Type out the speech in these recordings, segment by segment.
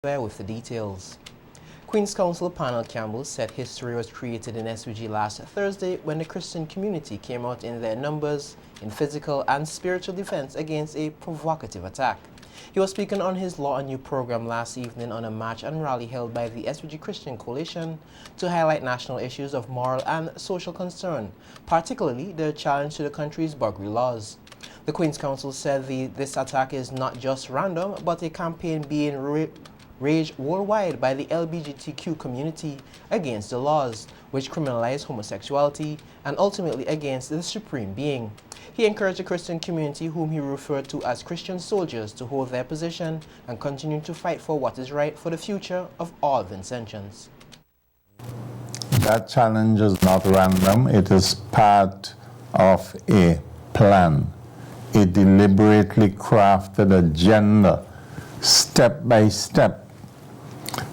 There with the details. Queen's Counsel panel Campbell said history was created in SVG last Thursday when the Christian community came out in their numbers in physical and spiritual defense against a provocative attack. He was speaking on his Law and New program last evening on a march and rally held by the SVG Christian Coalition to highlight national issues of moral and social concern, particularly the challenge to the country's burglary laws. The Queen's Counsel said this attack is not just random, but a campaign being raged worldwide by the LGBTQ community against the laws, which criminalize homosexuality, and ultimately against the Supreme Being. He encouraged the Christian community, whom he referred to as Christian soldiers, to hold their position and continue to fight for what is right for the future of all Vincentians. That challenge is not random. It is part of a plan, a deliberately crafted agenda, step by step,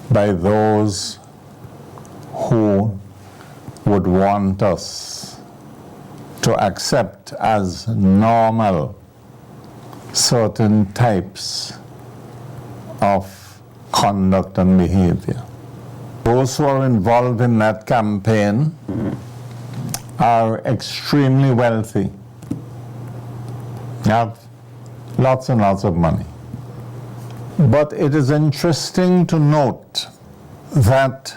by those who would want us to accept as normal certain types of conduct and behavior. Those who are involved in that campaign are extremely wealthy. They have lots and lots of money. But it is interesting to note that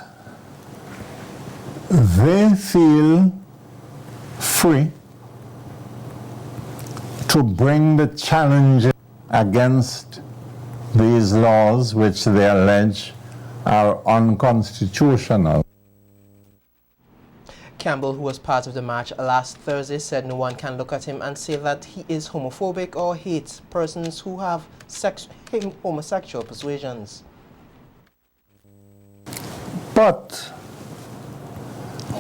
they feel free to bring the challenges against these laws, which they allege are unconstitutional. Campbell, who was part of the march last Thursday, said no one can look at him and say that he is homophobic or hates persons who have homosexual persuasions. But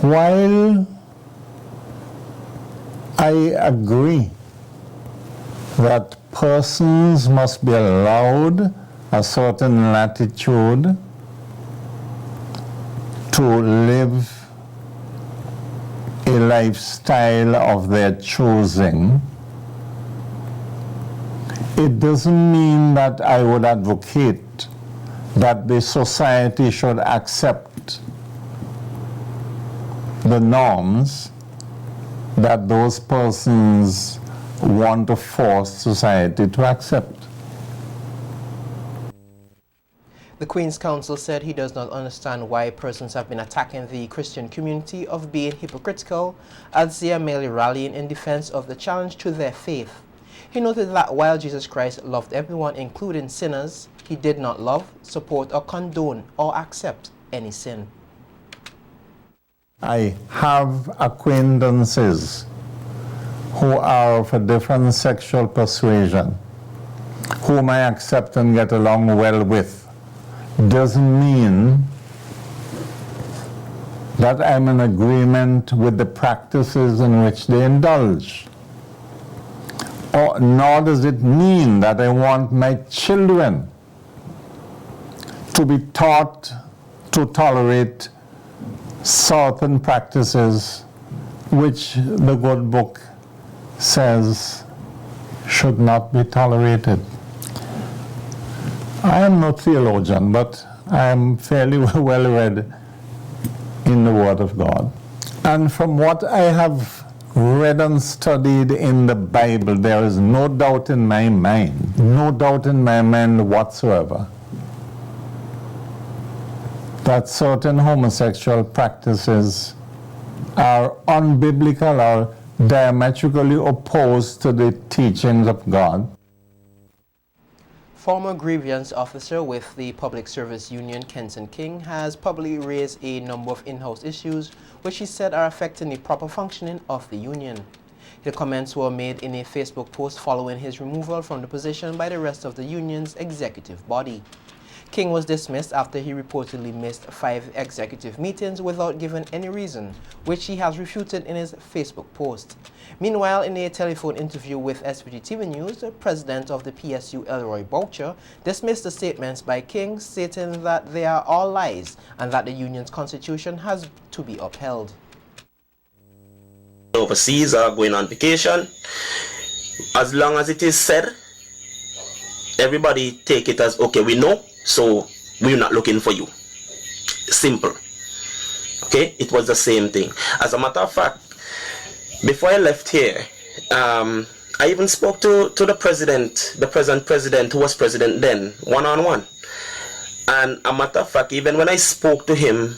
while I agree that persons must be allowed a certain latitude to live a lifestyle of their choosing, it doesn't mean that I would advocate that the society should accept the norms that those persons want to force society to accept. The Queen's Counsel said he does not understand why persons have been attacking the Christian community of being hypocritical, as they are merely rallying in defense of the challenge to their faith. He noted that while Jesus Christ loved everyone, including sinners, he did not love, support, or condone or accept any sin. I have acquaintances who are of a different sexual persuasion, whom I accept and get along well with. Doesn't mean that I'm in agreement with the practices in which they indulge. Nor does it mean that I want my children to be taught to tolerate certain practices which the good book says should not be tolerated. I am no theologian, but I am fairly well read in the Word of God. And from what I have read and studied in the Bible, there is no doubt in my mind, no doubt in my mind whatsoever, that certain homosexual practices are unbiblical or diametrically opposed to the teachings of God. Former grievance officer with the Public Service Union, Kenton King, has publicly raised a number of in-house issues which he said are affecting the proper functioning of the union. The comments were made in a Facebook post following his removal from the position by the rest of the union's executive body. King was dismissed after he reportedly missed 5 executive meetings without giving any reason, which he has refuted in his Facebook post. Meanwhile, in a telephone interview with SVG-TV News, the president of the PSU, Elroy Boucher, dismissed the statements by King, stating that they are all lies and that the union's constitution has to be upheld. Overseas or going on vacation, as long as it is said, everybody take it as, okay, we know, so we're not looking for you. Simple. Okay, it was the same thing. As a matter of fact, before I left here, I even spoke to the president, the present president, who was president then, one-on-one. And a matter of fact, even when I spoke to him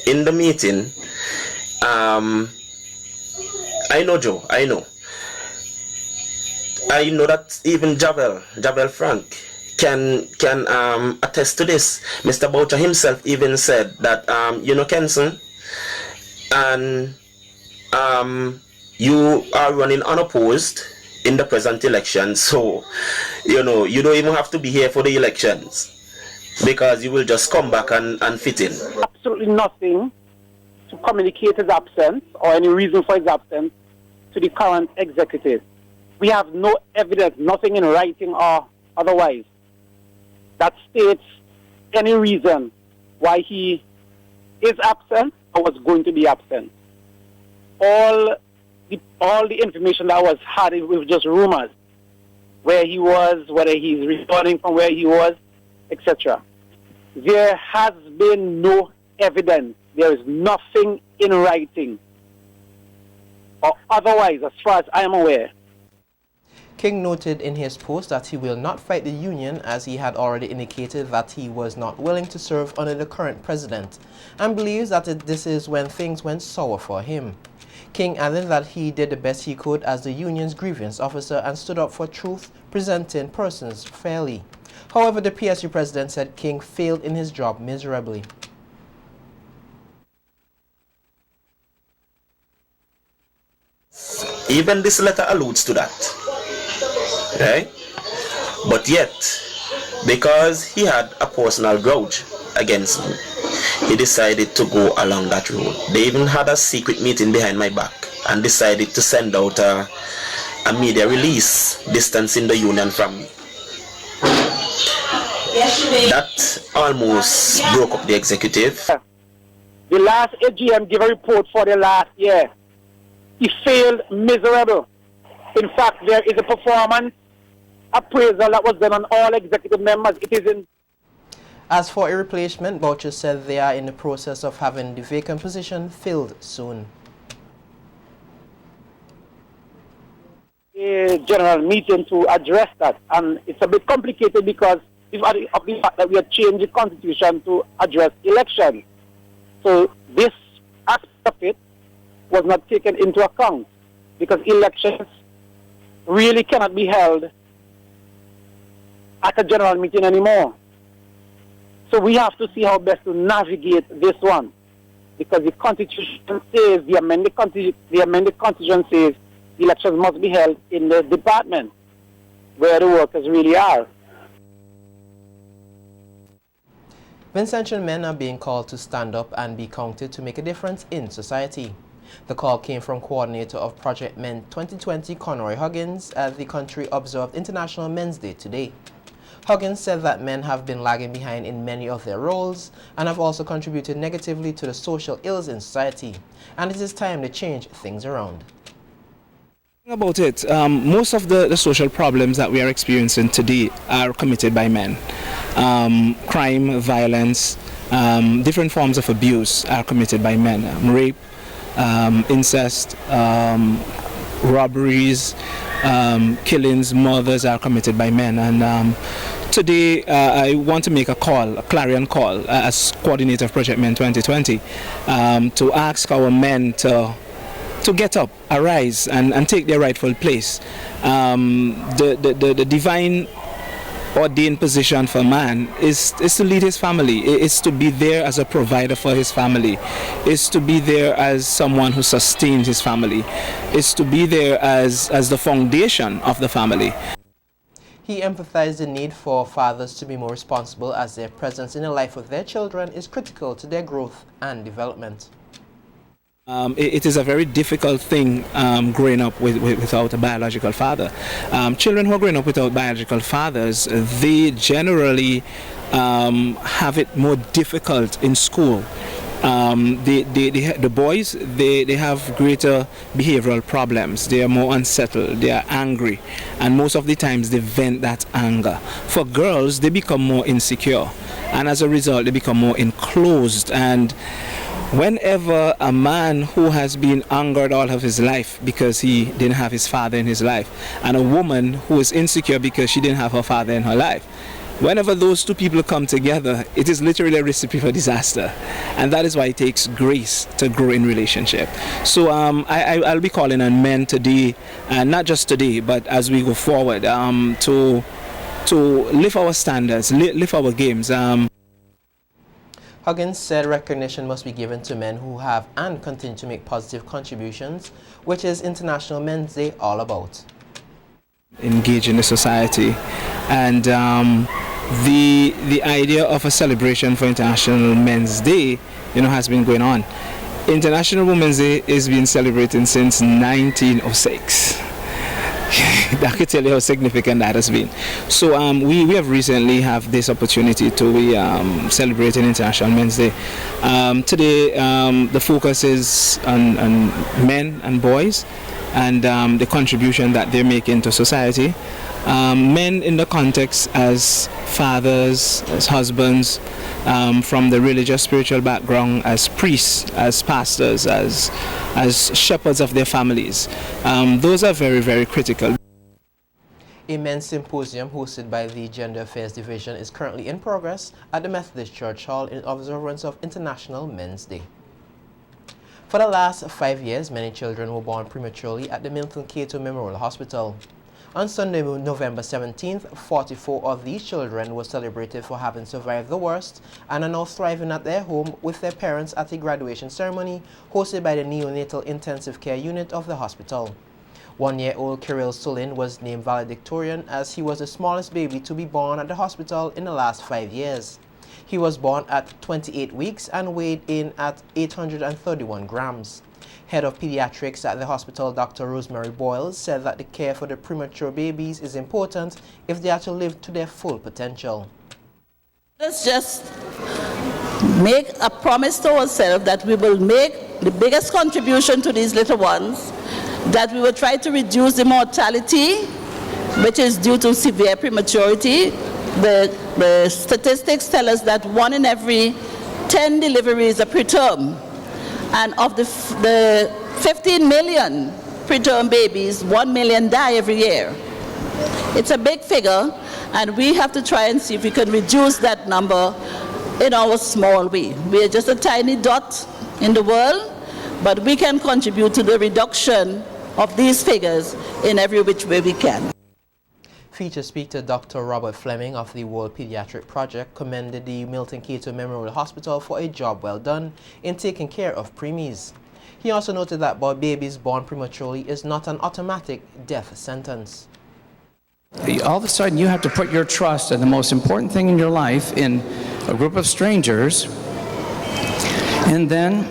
in the meeting, I know Joe, I know that even Javel Frank can attest to this. Mr. Boucher himself even said that, Kenson, and you are running unopposed in the present election, so you don't even have to be here for the elections, because you will just come back and fit in. Absolutely nothing to communicate his absence or any reason for his absence to the current executive. We have no evidence, nothing in writing or otherwise, that states any reason why he is absent or was going to be absent. All the information that was had, it was just rumors. Where he was, whether he's returning from where he was, etc. There has been no evidence. There is nothing in writing or otherwise, as far as I am aware. King noted in his post that he will not fight the union, as he had already indicated that he was not willing to serve under the current president, and believes that this is when things went sour for him. King added that he did the best he could as the union's grievance officer and stood up for truth, presenting persons fairly. However, the PSU president said King failed in his job miserably. Even this letter alludes to that. Right? But yet, because he had a personal grudge against me, he decided to go along that road. They even had a secret meeting behind my back and decided to send out a media release distancing the union from me. That almost broke up the executive. The last AGM gave a report for the last year. He failed miserable. In fact, there is a performance appraisal that was done on all executive members. It is in. As for a replacement, Boucher said they are in the process of having the vacant position filled soon. A general meeting to address that, and it's a bit complicated because of the fact that we have changed the constitution to address elections. So this aspect of it was not taken into account, because elections really cannot be held at a general meeting anymore. So we have to see how best to navigate this one, because the constitution says, the amended constitution says the elections must be held in the department where the workers really are. Vincentian men are being called to stand up and be counted to make a difference in society. The call came from coordinator of Project Men 2020, Conroy Huggins, as the country observed International Men's Day today. Huggins said that men have been lagging behind in many of their roles and have also contributed negatively to the social ills in society, and it is time to change things around. About it, most of the social problems that we are experiencing today are committed by men. Crime, violence, different forms of abuse are committed by men. Rape, incest, robberies, killings, murders are committed by men. And today I want to make a clarion call as coordinator of Project Men 2020 to ask our men to get up, arise, and take their rightful place. The divine ordained position for man is to lead his family, is to be there as a provider for his family, is to be there as someone who sustains his family, is to be there as the foundation of the family. He emphasized the need for fathers to be more responsible, as their presence in the life of their children is critical to their growth and development. It is a very difficult thing growing up without a biological father. Children who are growing up without biological fathers, they generally have it more difficult in school. The boys, they have greater behavioral problems. They are more unsettled, they are angry, and most of the times they vent that anger. For girls, they become more insecure. and as a result they become more enclosed. And whenever a man who has been angered all of his life because he didn't have his father in his life, and a woman who is insecure because she didn't have her father in her life, whenever those two people come together, it is literally a recipe for disaster. And that is why it takes grace to grow in relationship. So I'll be calling on men today, and not just today, but as we go forward, to lift our standards, lift our games. Huggins said recognition must be given to men who have and continue to make positive contributions, which is International Men's Day all about. Engage in the society, and the idea of a celebration for International Men's Day, has been going on. International Women's Day is being celebrated since 1906. I could tell you how significant that has been. So we have recently have this opportunity to be celebrating International Men's Day. Today the focus is on men and boys, and the contribution that they make into society. Men in the context as fathers, as husbands, from the religious spiritual background, as priests, as pastors, as shepherds of their families. Those are very, very critical. A men's symposium hosted by the Gender Affairs Division is currently in progress at the Methodist Church Hall in observance of International Men's Day. For the last 5 years, many children were born prematurely at the Milton Cato Memorial Hospital. On Sunday, November 17th, 44 of these children were celebrated for having survived the worst and are now thriving at their home with their parents at a graduation ceremony hosted by the Neonatal Intensive Care Unit of the hospital. 1-year-old Kirill Sulin was named valedictorian as he was the smallest baby to be born at the hospital in the last 5 years. He was born at 28 weeks and weighed in at 831 grams. Head of Pediatrics at the hospital, Dr. Rosemary Boyles, said that the care for the premature babies is important if they are to live to their full potential. Let's just make a promise to ourselves that we will make the biggest contribution to these little ones, that we will try to reduce the mortality, which is due to severe prematurity. The statistics tell us that 1 in every 10 deliveries are preterm. And of the 15 million preterm babies, 1 million die every year. It's a big figure, and we have to try and see if we can reduce that number in our small way. We are just a tiny dot in the world, but we can contribute to the reduction of these figures in every which way we can. Feature speaker Dr. Robert Fleming of the World Pediatric Project commended the Milton Cato Memorial Hospital for a job well done in taking care of preemies. He also noted that babies born prematurely is not an automatic death sentence. All of a sudden you have to put your trust in the most important thing in your life in a group of strangers, and then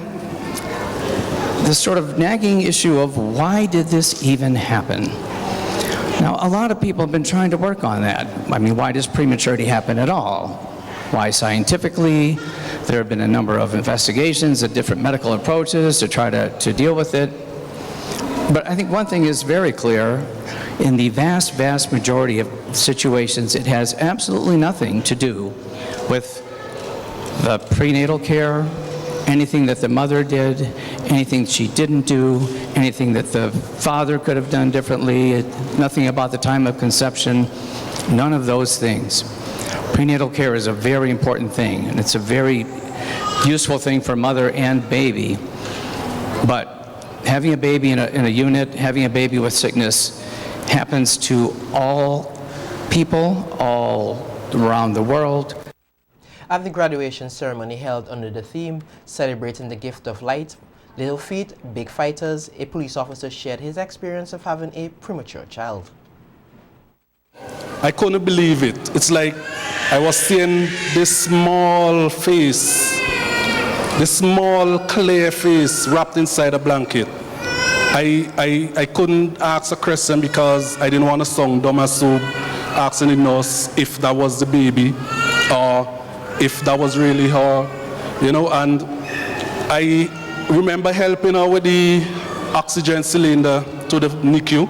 this sort of nagging issue of why did this even happen? Now, a lot of people have been trying to work on that. I mean, why does prematurity happen at all? Why scientifically? There have been a number of investigations at different medical approaches to try to deal with it. But I think one thing is very clear. In the vast, vast majority of situations, it has absolutely nothing to do with the prenatal care, anything that the mother did, anything she didn't do, anything that the father could have done differently, nothing about the time of conception, none of those things. Prenatal care is a very important thing, and it's a very useful thing for mother and baby. But having a baby in a unit, having a baby with sickness, happens to all people, all around the world. At the graduation ceremony held under the theme, Celebrating the Gift of Light, Little Feet, Big Fighters, a police officer shared his experience of having a premature child. I couldn't believe it. It's like I was seeing this small face, this small clear face wrapped inside a blanket. I couldn't ask a question because I didn't want to sound dumb as so asking the nurse if that was the baby or if that was really her, and I remember helping her with the oxygen cylinder to the NICU,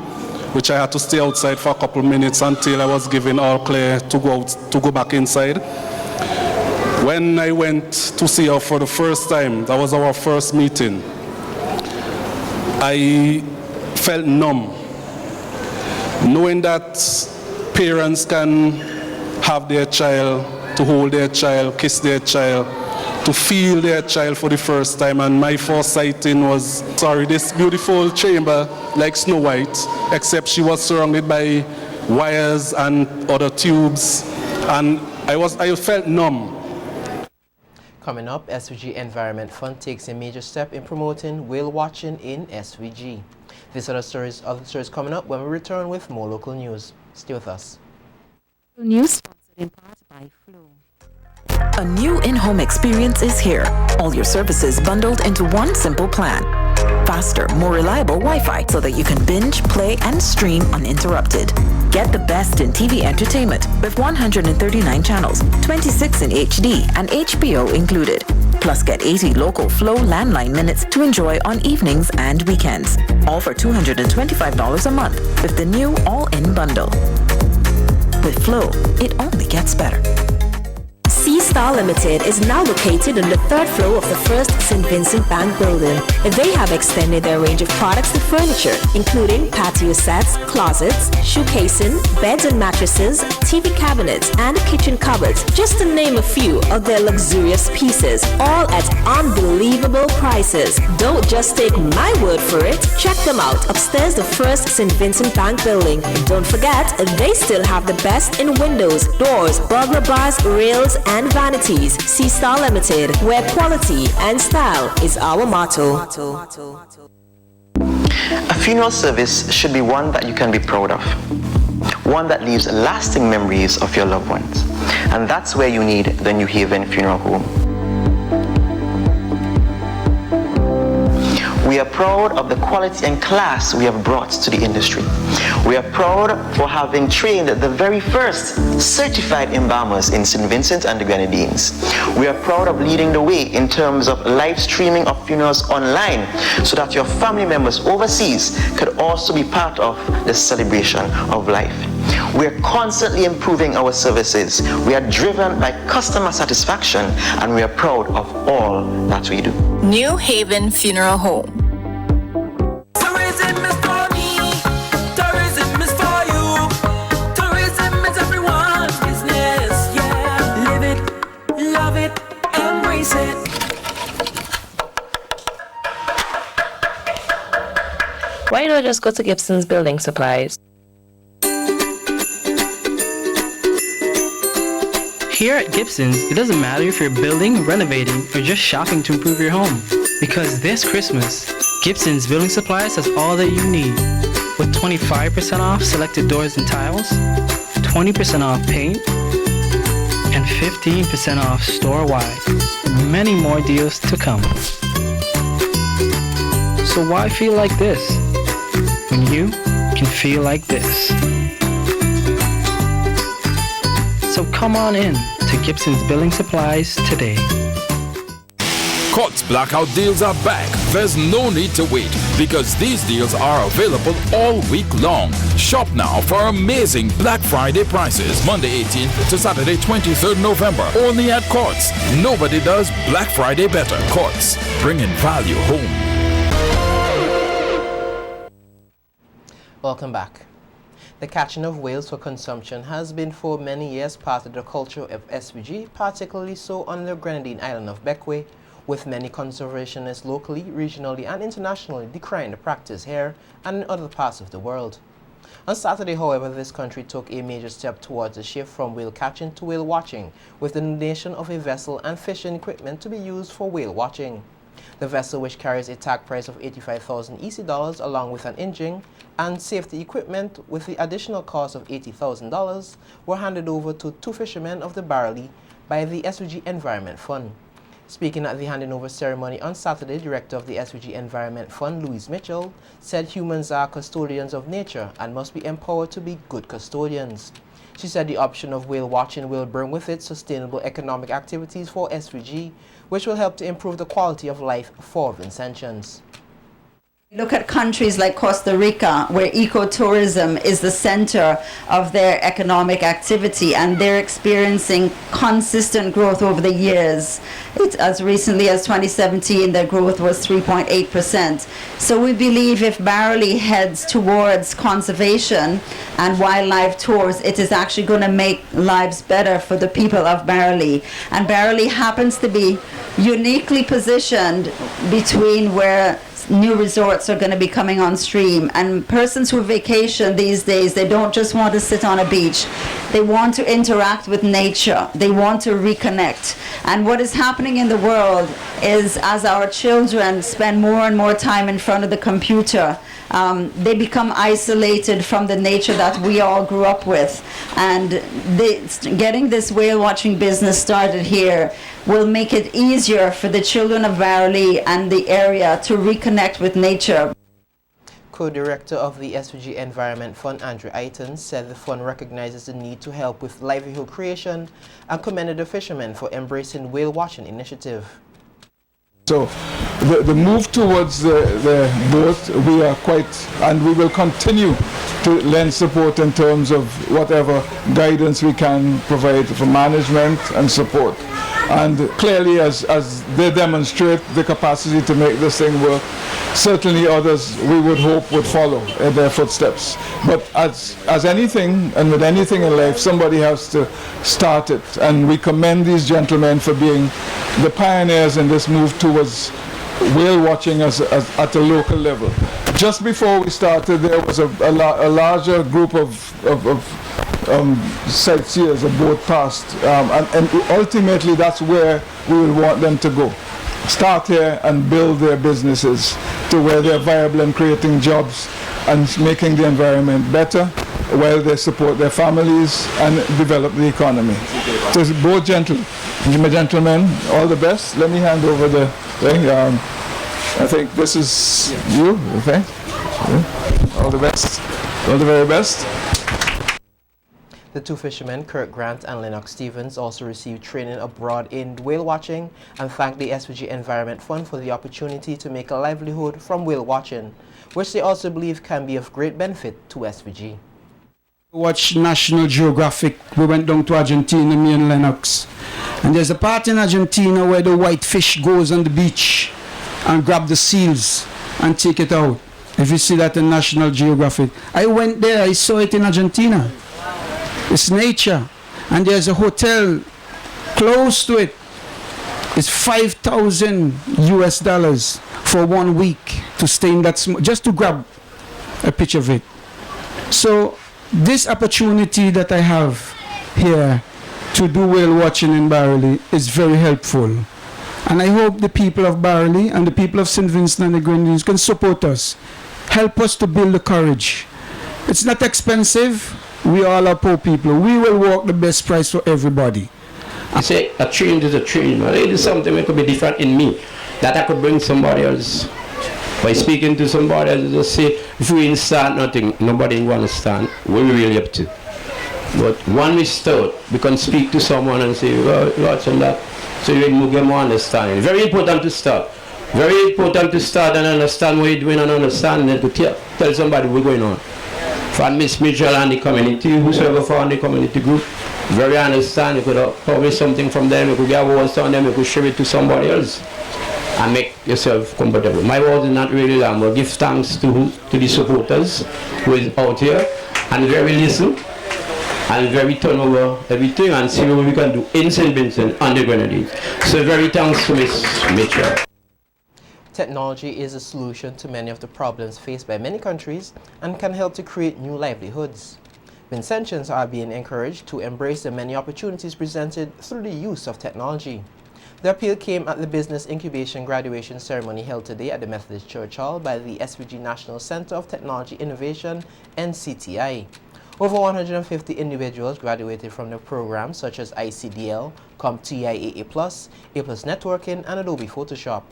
which I had to stay outside for a couple of minutes until I was given all clear to go back inside. When I went to see her for the first time, that was our first meeting, I felt numb, knowing that parents can have their child, to hold their child, kiss their child, to feel their child for the first time. And my first sighting was, this beautiful chamber like Snow White, except she was surrounded by wires and other tubes, and I felt numb. Coming up, SVG Environment Fund takes a major step in promoting whale watching in SVG. These other stories coming up when we return with more local news. Stay with us. News sponsored in part by Flow. A new in-home experience is here. All your services bundled into one simple plan. Faster, more reliable Wi-Fi so that you can binge, play, and stream uninterrupted. Get the best in TV entertainment with 139 channels, 26 in HD, and HBO included. Plus get 80 local Flow landline minutes to enjoy on evenings and weekends. All for $225 a month with the new all-in bundle. With Flow, it only gets better. C-Star Limited is now located on the third floor of the First St. Vincent Bank building. They have extended their range of products to furniture, including patio sets, closets, shoe casing, beds and mattresses, TV cabinets, and kitchen cupboards, just to name a few of their luxurious pieces, all at unbelievable prices. Don't just take my word for it. Check them out upstairs the First St. Vincent Bank building. And don't forget, they still have the best in windows, doors, burglar bars, rails, and vanities. C-Star Limited, where quality and style is our motto. A funeral service should be one that you can be proud of, one that leaves lasting memories of your loved ones, and that's where you need the New Haven Funeral Home. We are proud of the quality and class we have brought to the industry. We are proud for having trained the very first certified embalmers in St. Vincent and the Grenadines. We are proud of leading the way in terms of live streaming of funerals online so that your family members overseas could also be part of the celebration of life. We are constantly improving our services. We are driven by customer satisfaction, and we are proud of all that we do. New Haven Funeral Home. Tourism is for me. Tourism is for you. Tourism is everyone's business. Yeah, live it, love it, embrace it. Why not just go to Gibson's Building Supplies? Here at Gibson's, it doesn't matter if you're building, renovating, or just shopping to improve your home. Because this Christmas, Gibson's Building Supplies has all that you need. With 25% off selected doors and tiles, 20% off paint, and 15% off store-wide. Many more deals to come. So why feel like this when you can feel like this? So come on in to Gibson's Building Supplies today. Courts blackout deals are back. There's no need to wait because these deals are available all week long. Shop now for amazing Black Friday prices Monday 18th to Saturday 23rd November only at Courts. Nobody does Black Friday better. Courts, bringing value home. Welcome back. The catching of whales for consumption has been for many years part of the culture of SVG, particularly so on the Grenadine island of Bequia, with many conservationists locally, regionally, and internationally decrying the practice here and in other parts of the world. On Saturday, however, this country took a major step towards a shift from whale catching to whale watching, with the donation of a vessel and fishing equipment to be used for whale watching. The vessel, which carries a tag price of 85,000 EC dollars along with an engine and safety equipment with the additional cost of $80,000, were handed over to two fishermen of the Barley by the SVG Environment Fund. Speaking at the handing over ceremony on Saturday, Director of the SVG Environment Fund, Louise Mitchell, said humans are custodians of nature and must be empowered to be good custodians. She said the option of whale watching will bring with it sustainable economic activities for SVG, which will help to improve the quality of life for Vincentians. Look at countries like Costa Rica, where ecotourism is the center of their economic activity, and they're experiencing consistent growth over the years. As recently as 2017, their growth was 3.8%. So we believe if Barralee heads towards conservation and wildlife tours, it is actually going to make lives better for the people of Barralee. And Barralee happens to be uniquely positioned between where new resorts are going to be coming on stream, and persons who vacation these days, they don't just want to sit on a beach, they want to interact with nature, they want to reconnect. And what is happening in the world is, as our children spend more and more time in front of the computer, they become isolated from the nature that we all grew up with. And getting this whale watching business started here will make it easier for the children of Barralee and the area to reconnect with nature. Co-director of the SVG Environment Fund, Andrew Eitons, said the fund recognizes the need to help with livelihood creation and commended the fishermen for embracing whale watching initiative. So the move towards the boat, we are and we will continue to lend support in terms of whatever guidance we can provide for management and support. And clearly, as they demonstrate the capacity to make this thing work, certainly others we would hope would follow in their footsteps. But as anything, and with anything in life, somebody has to start it. And we commend these gentlemen for being the pioneers in this move towards whale watching at a local level. Just before we started, there was a larger group of sightseers, a boat passed, and ultimately that's where we will want them to go. Start here and build their businesses to where they're viable and creating jobs and making the environment better while they support their families and develop the economy. So both gentlemen, all the best. Let me hand over the thing. I think this is you, okay? All the best. All the very best. The two fishermen, Kirk Grant and Lennox Stevens, also received training abroad in whale watching and thanked the SVG Environment Fund for the opportunity to make a livelihood from whale watching, which they also believe can be of great benefit to SVG. Watch National Geographic. We went down to Argentina, me and Lennox. And there's a part in Argentina where the white fish goes on the beach and grab the seals and take it out. If you see that in National Geographic. I went there, I saw it in Argentina. It's nature. And there's a hotel close to it. It's $5,000 US for 1 week to stay in that, just to grab a picture of it. So this opportunity that I have here to do whale watching in Barralee is very helpful. And I hope the people of Barralee and the people of St. Vincent and the Grenadines can support us, help us to build the courage. It's not expensive. We all are poor people. We will work the best price for everybody. I say a change is a change. It is something that could be different in me, that I could bring somebody else. By speaking to somebody else, just say, if we didn't start nothing, nobody will understand. We're really up to. But when we start, we can speak to someone and say, well, lots and that. So you will get more understanding. Very important to start. Very important to start and understand what you're doing and understand, and then to tell somebody what's going on. For Miss Mitchell and the community, whosoever found the community group, very understand. You could publish something from them, you could get words on them, you could share it to somebody else and make yourself comfortable. My word is not really long, but give thanks to the supporters who is out here and very listen and very turn over everything and see what we can do in St. Vincent and the Grenadines. So very thanks to Miss Mitchell. Technology is a solution to many of the problems faced by many countries and can help to create new livelihoods. Vincentians are being encouraged to embrace the many opportunities presented through the use of technology. The appeal came at the Business Incubation Graduation Ceremony held today at the Methodist Church Hall by the SVG National Center of Technology Innovation, NCTI. Over 150 individuals graduated from the programs such as ICDL, CompTIA A+, A+ Networking, and Adobe Photoshop.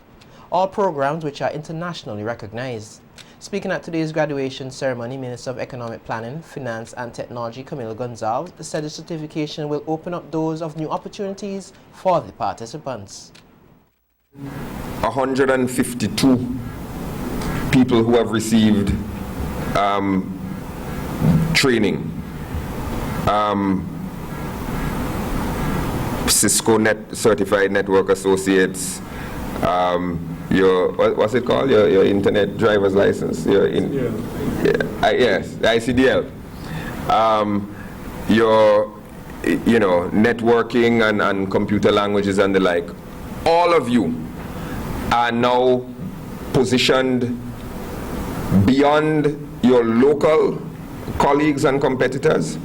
All programs which are internationally recognized. Speaking at today's graduation ceremony, Minister of Economic Planning, Finance and Technology Camilo Gonzalez said the certification will open up doors of new opportunities for the participants. 152 people who have received training. Cisco Certified Network Associates, your, what's it called? Your Internet Driver's License? Yes, ICDL. Your, networking and computer languages and the like. All of you are now positioned beyond your local colleagues and competitors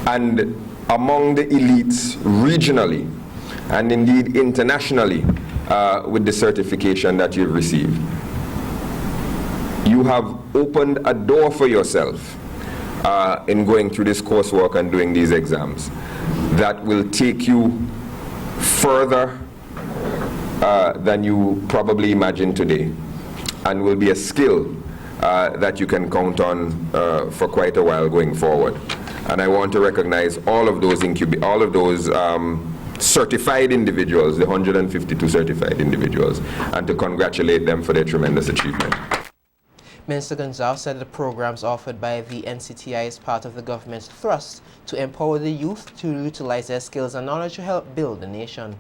and among the elites regionally and indeed internationally with the certification that you've received. You have opened a door for yourself in going through this coursework and doing these exams that will take you further than you probably imagine today, and will be a skill that you can count on for quite a while going forward. And I want to recognize all of those certified individuals, the 152 certified individuals, and to congratulate them for their tremendous achievement. Minister Gonzalez said the programs offered by the NCTI is part of the government's thrust to empower the youth to utilize their skills and knowledge to help build the nation.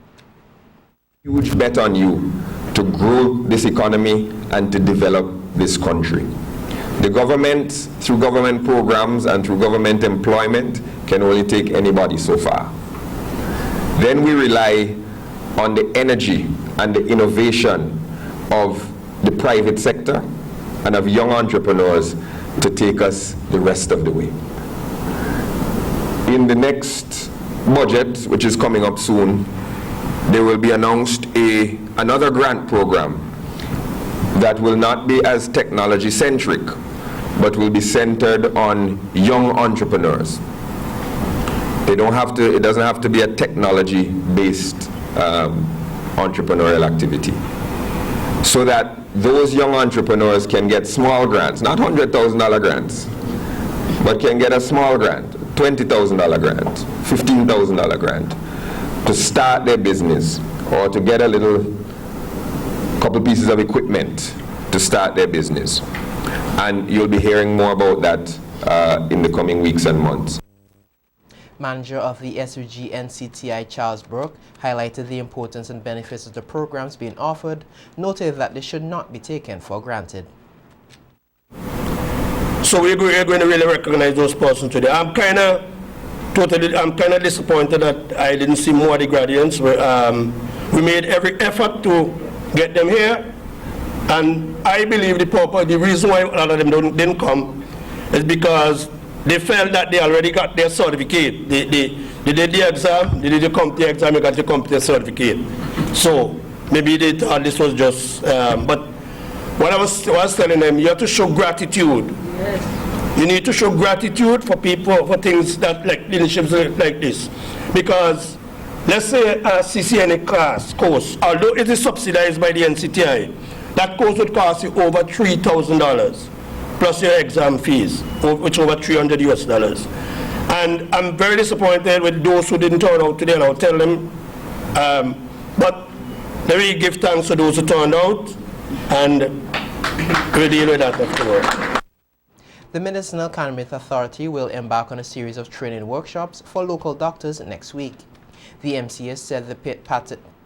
Huge bet on you to grow this economy and to develop this country. The government, through government programs and through government employment, can only take anybody so far. Then we rely on the energy and the innovation of the private sector and of young entrepreneurs to take us the rest of the way. In the next budget, which is coming up soon, there will be announced another grant program that will not be as technology-centric, but will be centered on young entrepreneurs. It doesn't have to be a technology-based entrepreneurial activity, so that those young entrepreneurs can get small grants, not $100,000 grants, but can get a small grant, $20,000 grant, $15,000 grant, to start their business or to get a couple pieces of equipment to start their business. And you'll be hearing more about that in the coming weeks and months. Manager of the SVG NCTI, Charles Brooke, highlighted the importance and benefits of the programs being offered, noted that they should not be taken for granted. So we're going to really recognize those persons today. I'm kind of disappointed that I didn't see more of the graduates. We made every effort to get them here, and I believe the reason why a lot of them didn't come is because they felt that they already got their certificate. They did the exam, they did the CompTIA exam, they got the CompTIA certificate. So maybe they thought this was just, but what I was telling them, you have to show gratitude. Yes. You need to show gratitude for people, for things that like leaderships like this. Because let's say a CCNA course, although it is subsidized by the NCTI, that course would cost you over $3,000 plus your exam fees, which is over $300 US. And I'm very disappointed with those who didn't turn out today, and I'll tell them, but let me give thanks to those who turned out, and we'll deal with that afterwards. The Medicinal Cannabis Authority will embark on a series of training workshops for local doctors next week. The MCA said the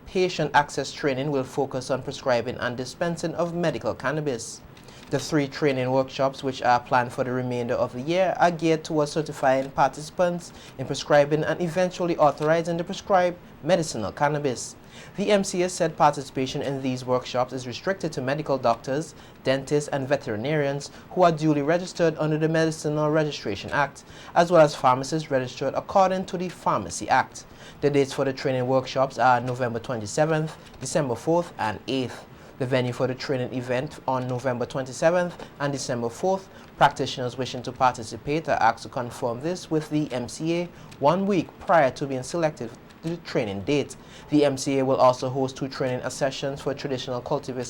patient access training will focus on prescribing and dispensing of medical cannabis. The 3 training workshops, which are planned for the remainder of the year, are geared towards certifying participants in prescribing and eventually authorizing the prescribed medicinal cannabis. The MCA said participation in these workshops is restricted to medical doctors, dentists, and veterinarians who are duly registered under the Medicinal Registration Act, as well as pharmacists registered according to the Pharmacy Act. The dates for the training workshops are November 27th, December 4th, and 8th. The venue for the training event on November 27th and December 4th. Practitioners wishing to participate are asked to confirm this with the MCA 1 week prior to being selected for the training date. The MCA will also host 2 training sessions for traditional cultivar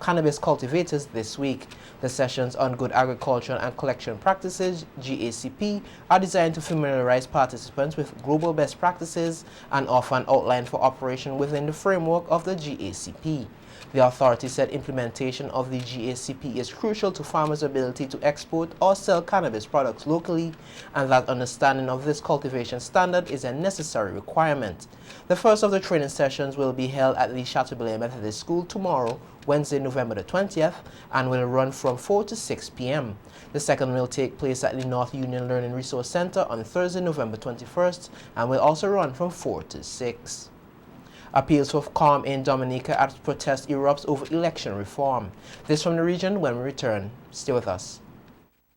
cannabis cultivators this week. The sessions on good agriculture and collection practices, GACP, are designed to familiarize participants with global best practices and offer an outline for operation within the framework of the GACP. The authority said implementation of the GACP is crucial to farmers' ability to export or sell cannabis products locally, and that understanding of this cultivation standard is a necessary requirement. The first of the training sessions will be held at the Chateaubriand Methodist School tomorrow, Wednesday, November the 20th, and will run from 4 to 6 p.m. The second will take place at the North Union Learning Resource Center on Thursday, November 21st, and will also run from 4 to 6. Appeals for calm in Dominica as protest erupts over election reform. This from the region when we return. Stay with us.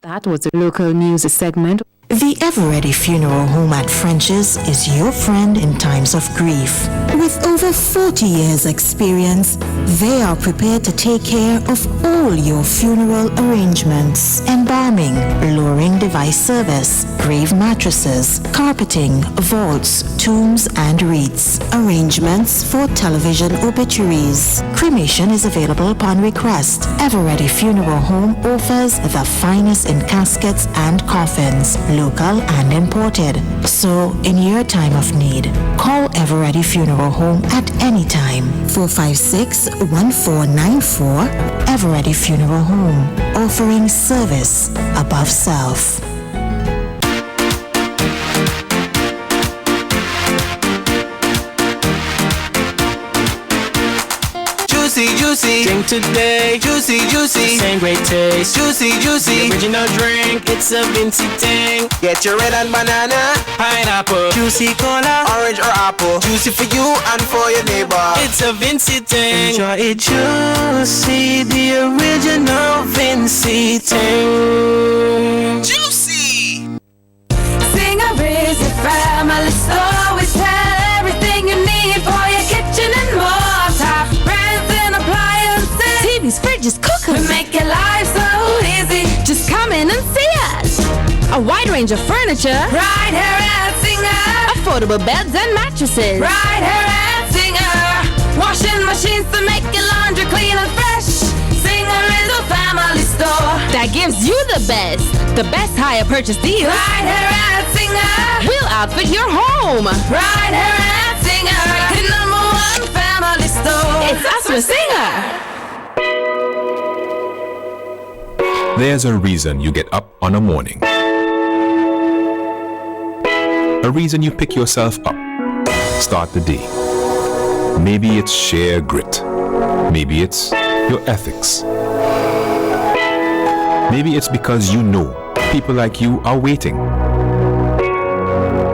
That was a local news segment. The Ever-Ready Funeral Home at French's is your friend in times of grief. With over 40 years' experience, they are prepared to take care of all your funeral arrangements. Embalming, lowering device service, grave mattresses, carpeting, vaults, tombs, and wreaths. Arrangements for television obituaries. Cremation is available upon request. Ever-Ready Funeral Home offers the finest in caskets and coffins, local and imported. So, in your time of need, call Ever-Ready Funeral Home at any time. 456-1494. Ever-Ready Funeral Home, offering service above self. Juicy, juicy, drink today. Juicy, juicy, same great taste. Juicy, juicy, the original drink. It's a Vinci thing. Get your red and banana, pineapple, juicy cola, orange or apple. Juicy for you and for your neighbor. It's a Vinci thing. Enjoy it juicy, the original Vinci thing. Juicy. Singer is a family store. We sell everything you need for your kitchen and more. Top brands and appliances, TVs, fridges, cookers. We make your life so easy. Just come in and see us. A wide range of furniture right here at Singer. Affordable beds and mattresses right here at Singer. Washing machines to make your laundry clean and fresh. Singer is a family store that gives you the best hire purchase deals right here at Singer. We'll outfit your home right here at Singer. The #1 family store. It's us with Singer. There's a reason you get up on a morning. A reason you pick yourself up, start the day. Maybe it's sheer grit. Maybe it's your ethics. Maybe it's because you know people like you are waiting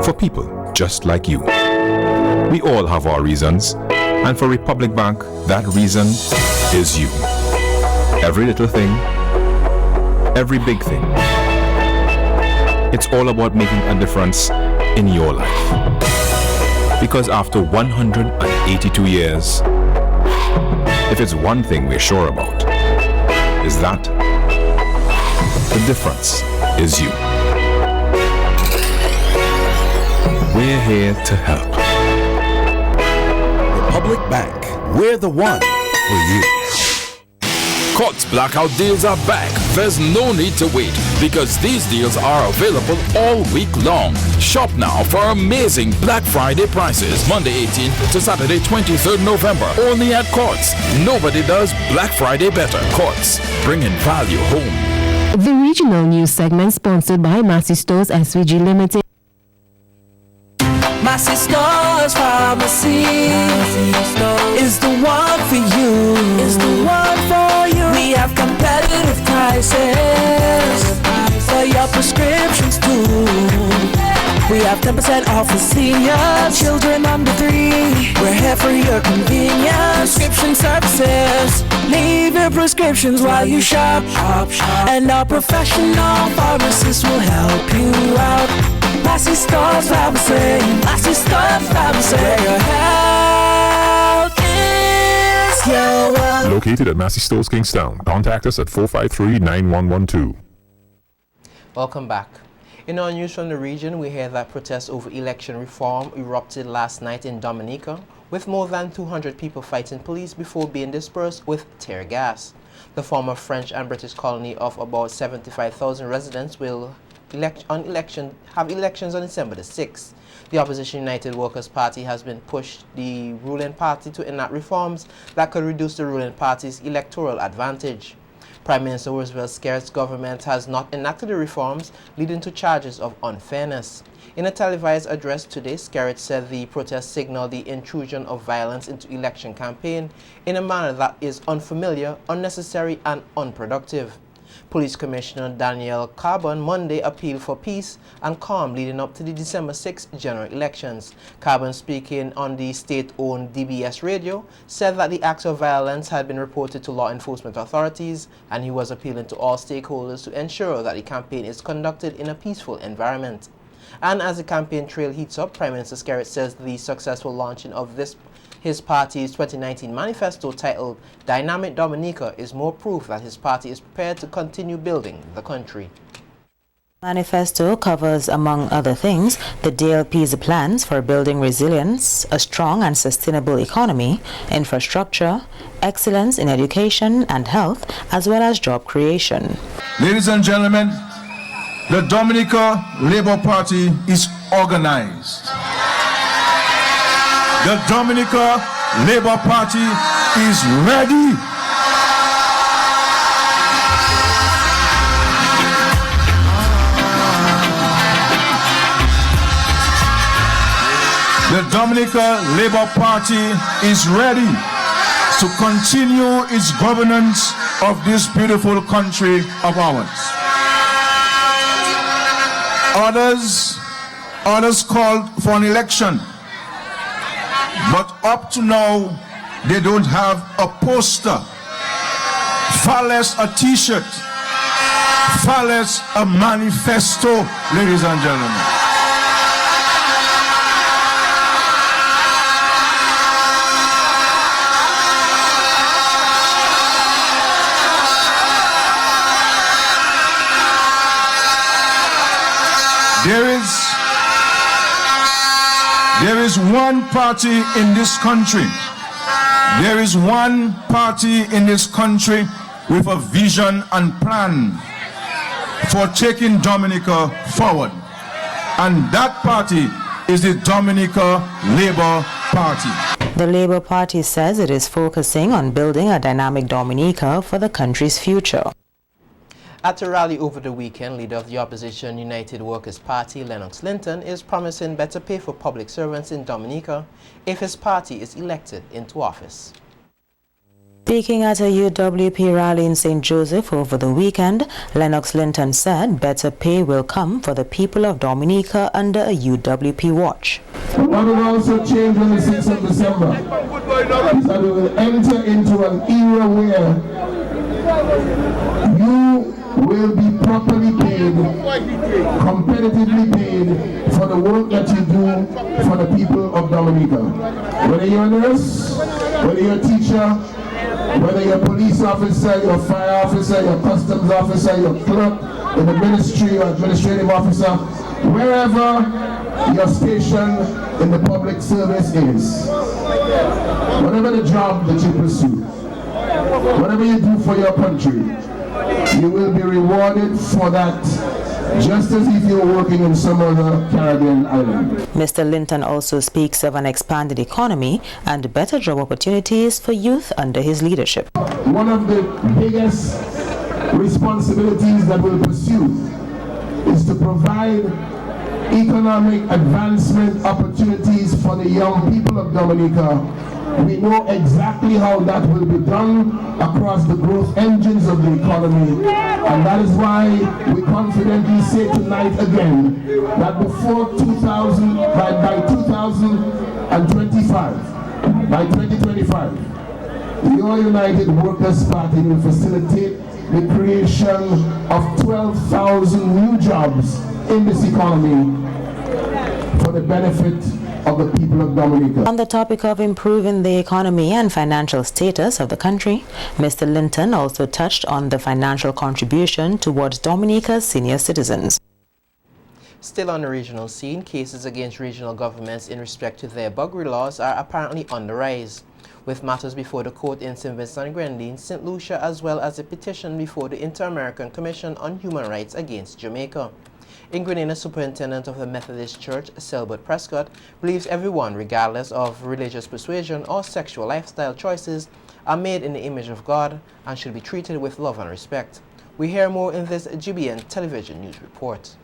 for people just like you. We all have our reasons, and for Republic Bank, that reason is you. Every little thing, every big thing. It's all about making a difference in your life. Because after 182 years, if it's one thing we're sure about, is that the difference is you. We're here to help. Republic Bank, we're the one for you. Courts blackout deals are back. There's no need to wait because these deals are available all week long. Shop now for amazing Black Friday prices. Monday 18th to Saturday 23rd November. Only at Courts. Nobody does Black Friday better. Courts, bringing value home. The regional news segment sponsored by Massey Stores SVG Limited. Massey Stores Pharmacy is the one for you. Is the one for you. We have competitive prices for your prescriptions too. We have 10% off for seniors, children under 3. We're here for your convenience. Prescription services. Leave your prescriptions while you shop. And our professional pharmacists will help you out. Massey Stores Pharmacy. Massey Stores Pharmacy. Where your health is your wealth. Located at Massey Stores, Kingstown. Contact us at 453-9112. Welcome back. In our news from the region, we hear that protests over election reform erupted last night in Dominica, with more than 200 people fighting police before being dispersed with tear gas. The former French and British colony of about 75,000 residents will have elections on December the 6th. The opposition United Workers' Party has been pushed the ruling party to enact reforms that could reduce the ruling party's electoral advantage. Prime Minister Roosevelt Skerritt's government has not enacted the reforms, leading to charges of unfairness. In a televised address today, Skerritt said the protest signaled the intrusion of violence into election campaign in a manner that is unfamiliar, unnecessary and unproductive. Police Commissioner Daniel Carbon Monday appealed for peace and calm leading up to the December 6 general elections. Carbon, speaking on the state-owned DBS radio, said that the acts of violence had been reported to law enforcement authorities and he was appealing to all stakeholders to ensure that the campaign is conducted in a peaceful environment. And as the campaign trail heats up, Prime Minister Skerritt says the successful launching of his party's 2019 manifesto titled Dynamic Dominica is more proof that his party is prepared to continue building the country. Manifesto covers, among other things, the DLP's plans for building resilience, a strong and sustainable economy, infrastructure, excellence in education and health, as well as job creation. Ladies and gentlemen, the Dominica Labour Party is organized. The Dominica Labour Party is ready. The Dominica Labour Party is ready to continue its governance of this beautiful country of ours. Others called for an election, but up to now they don't have a poster, far less a t-shirt, far less a manifesto, ladies and gentlemen. There is one party in this country. There is one party in this country with a vision and plan for taking Dominica forward. And that party is the Dominica Labour Party. The Labour Party says it is focusing on building a dynamic Dominica for the country's future. At a rally over the weekend, leader of the opposition United Workers' Party, Lennox Linton, is promising better pay for public servants in Dominica if his party is elected into office. Speaking at a UWP rally in St. Joseph over the weekend, Lennox Linton said better pay will come for the people of Dominica under a UWP watch. What will also change on the 6th of December is that we will enter into an era where you will be properly paid, competitively paid for the work that you do for the people of Dominica. Whether you're a nurse, whether you're a teacher, whether you're a police officer, you're a fire officer, you're a customs officer, you're a clerk in the ministry or administrative officer, wherever your station in the public service is, whatever the job that you pursue, whatever you do for your country, you will be rewarded for that, just as if you were working in some other Caribbean island. Mr. Linton also speaks of an expanded economy and better job opportunities for youth under his leadership. One of the biggest responsibilities that we'll pursue is to provide economic advancement opportunities for the young people of Dominica. We know exactly how that will be done across the growth engines of the economy, and that is why we confidently say tonight again that before by 2025, your United Workers' Party will facilitate the creation of 12,000 new jobs in this economy for the benefit of the people of Dominica. On the topic of improving the economy and financial status of the country, Mr. Linton also touched on the financial contribution towards Dominica's senior citizens. Still on the regional scene, cases against regional governments in respect to their buggery laws are apparently on the rise, with matters before the court in St. Vincent and Grenadines, St. Lucia, as well as a petition before the Inter-American Commission on Human Rights against Jamaica. In Grenada, Superintendent of the Methodist Church, Selbert Prescott, believes everyone, regardless of religious persuasion or sexual lifestyle choices, are made in the image of God and should be treated with love and respect. We hear more in this GBN television news report.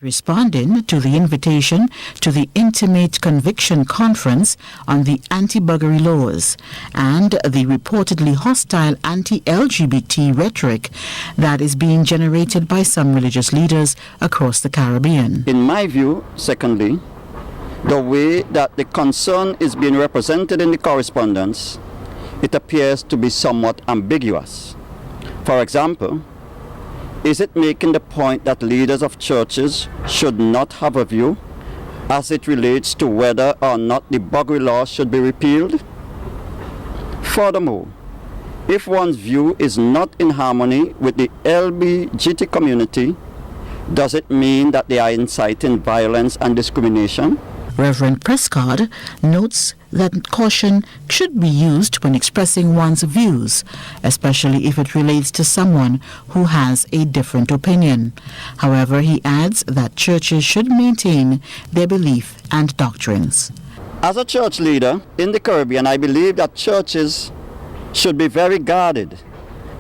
Responding to the invitation to the Intimate Conviction Conference on the anti-buggery laws and the reportedly hostile anti-LGBT rhetoric that is being generated by some religious leaders across the Caribbean. In my view, secondly, the way that the concern is being represented in the correspondence, it appears to be somewhat ambiguous. For example, is it making the point that leaders of churches should not have a view as it relates to whether or not the buggery law should be repealed? Furthermore, if one's view is not in harmony with the LGBT community, does it mean that they are inciting violence and discrimination? Reverend Prescott notes that caution should be used when expressing one's views, especially if it relates to someone who has a different opinion. However, he adds that churches should maintain their belief and doctrines. As a church leader in the Caribbean, I believe that churches should be very guarded,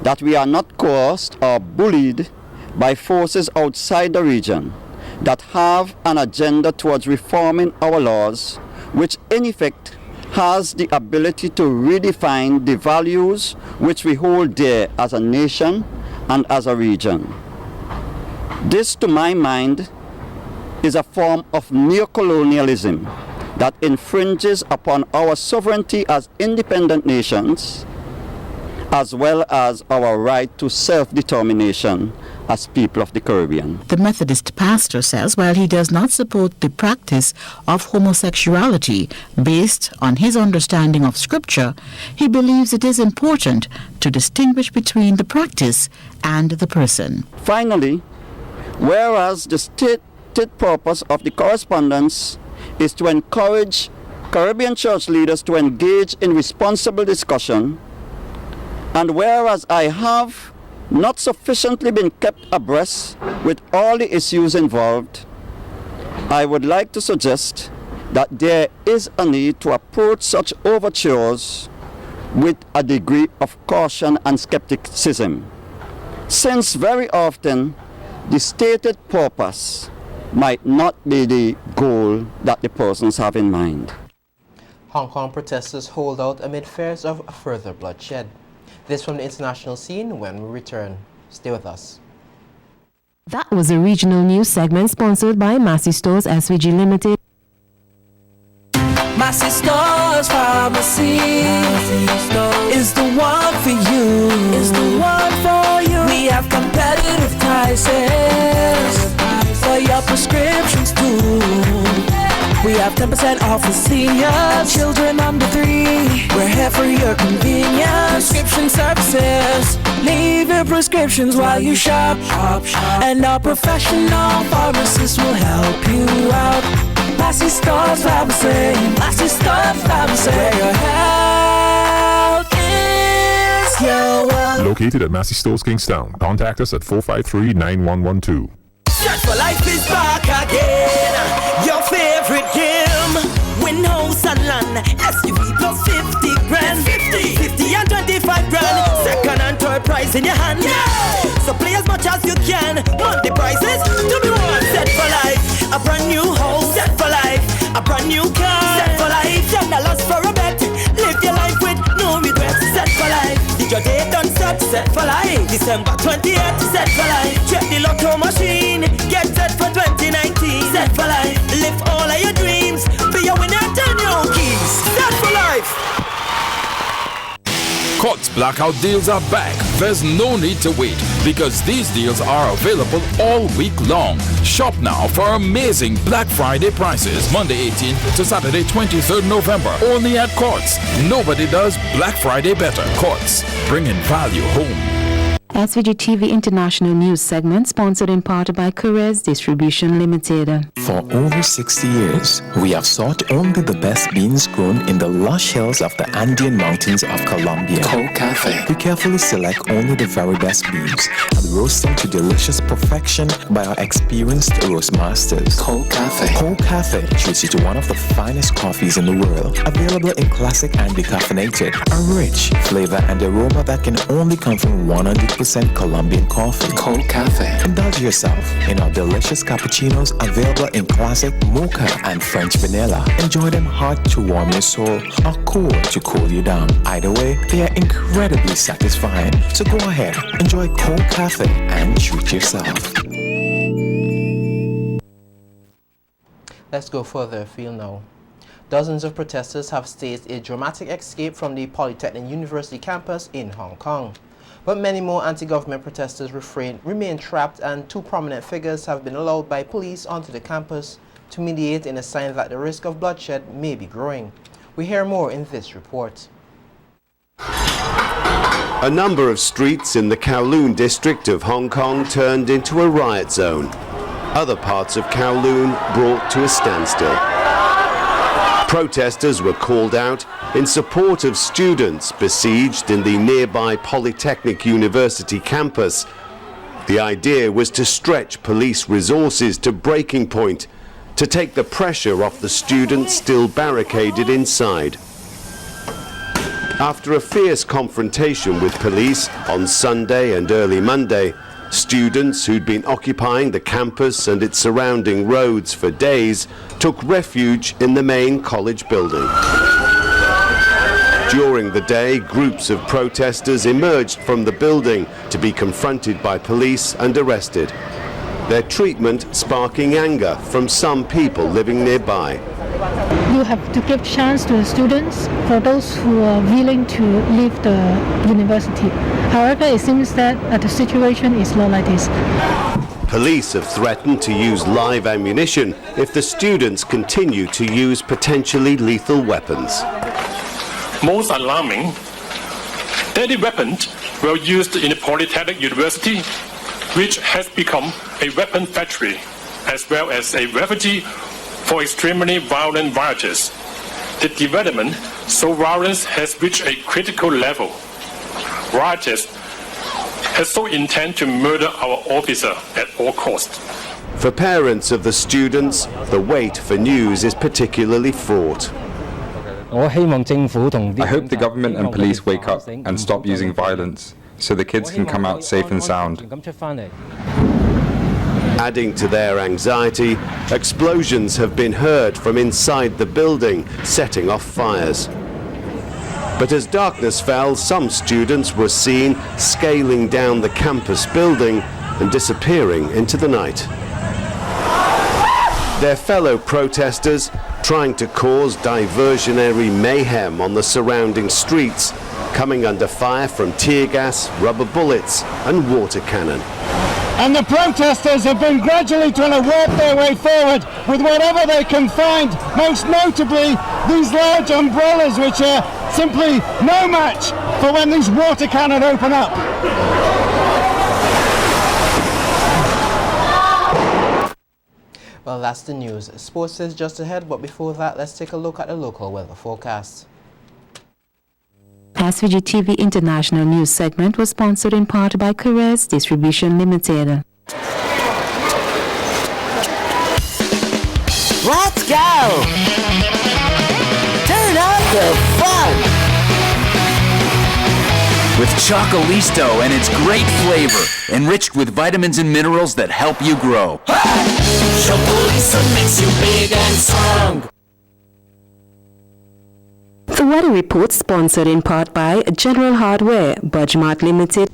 that we are not coerced or bullied by forces outside the region that have an agenda towards reforming our laws, which in effect has the ability to redefine the values which we hold dear as a nation and as a region. This, to my mind, is a form of neocolonialism that infringes upon our sovereignty as independent nations, as well as our right to self-determination as people of the Caribbean. The Methodist pastor says while he does not support the practice of homosexuality based on his understanding of Scripture, he believes it is important to distinguish between the practice and the person. Finally, whereas the stated purpose of the correspondence is to encourage Caribbean church leaders to engage in responsible discussion, and whereas I have not sufficiently been kept abreast with all the issues involved, I would like to suggest that there is a need to approach such overtures with a degree of caution and skepticism, since very often the stated purpose might not be the goal that the persons have in mind. Hong Kong protesters hold out amid fears of further bloodshed. This from the international scene when we return. Stay with us. That was a regional news segment sponsored by Massey Stores SVG Limited. Massey Stores Pharmacy is the one for you. Is the one for you. We have competitive prices for your prescriptions too. We have 10% off for seniors, children under 3. We're here for your convenience. Prescription services. Leave your prescriptions while you shop. And our professional pharmacists will help you out. Massey Stores Pharmacy. Massey Stores Pharmacy. Where your health is your wealth. Located at Massey Stores Kingstown. Contact us at 453-9112. Search for Life is back again. Your favorite game. Win house and land. SUV plus 50 grand. 50 and 25 grand. Second and third prize in your hand. Yeah. So play as much as you can. Monthly prizes to be won. Set for life. A brand new house. Set for life. A brand new car. Set for life. $10 for a bet. Live your life with no regrets. Set for life. Did your day done set for life. December 28th. Set for life. Check the lotto machine. Get set for 2019. Set for life. Live all of your dreams. Be a winner, turn your keys. Set for life. Courts Blackout deals are back. There's no need to wait because these deals are available all week long. Shop now for amazing Black Friday prices Monday 18th to Saturday 23rd November only at Courts. Nobody does Black Friday better. Courts, bringing value home. SVG-TV International News segment sponsored in part by Courez Distribution Limited. For over 60 years, we have sought only the best beans grown in the lush hills of the Andean mountains of Colombia. Cold Cafe. We carefully select only the very best beans and roast them to delicious perfection by our experienced roast masters. Cold Cafe. Cold Cafe treats you to one of the finest coffees in the world, available in classic and decaffeinated. A rich flavor and aroma that can only come from 100% Colombian coffee. Cold Cafe. Indulge yourself in our delicious cappuccinos available in classic mocha and French vanilla. Enjoy them hot to warm your soul or cool to cool you down. Either way, they are incredibly satisfying. So go ahead, enjoy Cold Cafe and treat yourself. Let's go further afield now. Dozens of protesters have staged a dramatic escape from the Polytechnic University campus in Hong Kong. But many more anti-government protesters remain trapped, and two prominent figures have been allowed by police onto the campus to mediate in a sign that the risk of bloodshed may be growing. We hear more in this report. A number of streets in the Kowloon district of Hong Kong turned into a riot zone. Other parts of Kowloon brought to a standstill. Protesters were called out in support of students besieged in the nearby Polytechnic University campus. The idea was to stretch police resources to breaking point, to take the pressure off the students still barricaded inside. After a fierce confrontation with police on Sunday and early Monday, students who'd been occupying the campus and its surrounding roads for days took refuge in the main college building. During the day, groups of protesters emerged from the building to be confronted by police and arrested. Their treatment sparking anger from some people living nearby. You have to give chance to the students for those who are willing to leave the university. However, it seems that the situation is not like this. Police have threatened to use live ammunition if the students continue to use potentially lethal weapons. Most alarming, deadly weapons were used in the Polytechnic University, which has become a weapon factory, as well as a refuge for extremely violent rioters. The development so violence has reached a critical level. Rioters have so intent to murder our officer at all costs. For parents of the students, the wait for news is particularly fraught. I hope the government and police wake up and stop using violence so the kids can come out safe and sound. Adding to their anxiety, explosions have been heard from inside the building, setting off fires. But as darkness fell, some students were seen scaling down the campus building and disappearing into the night. Their fellow protesters trying to cause diversionary mayhem on the surrounding streets, coming under fire from tear gas, rubber bullets and water cannon. And the protesters have been gradually trying to work their way forward with whatever they can find, most notably these large umbrellas, which are simply no match for when these water cannons open up. Well, that's the news. Sports is just ahead, but before that, let's take a look at the local weather forecast. SVG-TV International News segment was sponsored in part by Courez Distribution Limited. Let's go! Turn up the fun! With Chocolisto and its great flavor, enriched with vitamins and minerals that help you grow. Chocolisto makes you big and strong. The weather report sponsored in part by General Hardware, Budgemart Limited.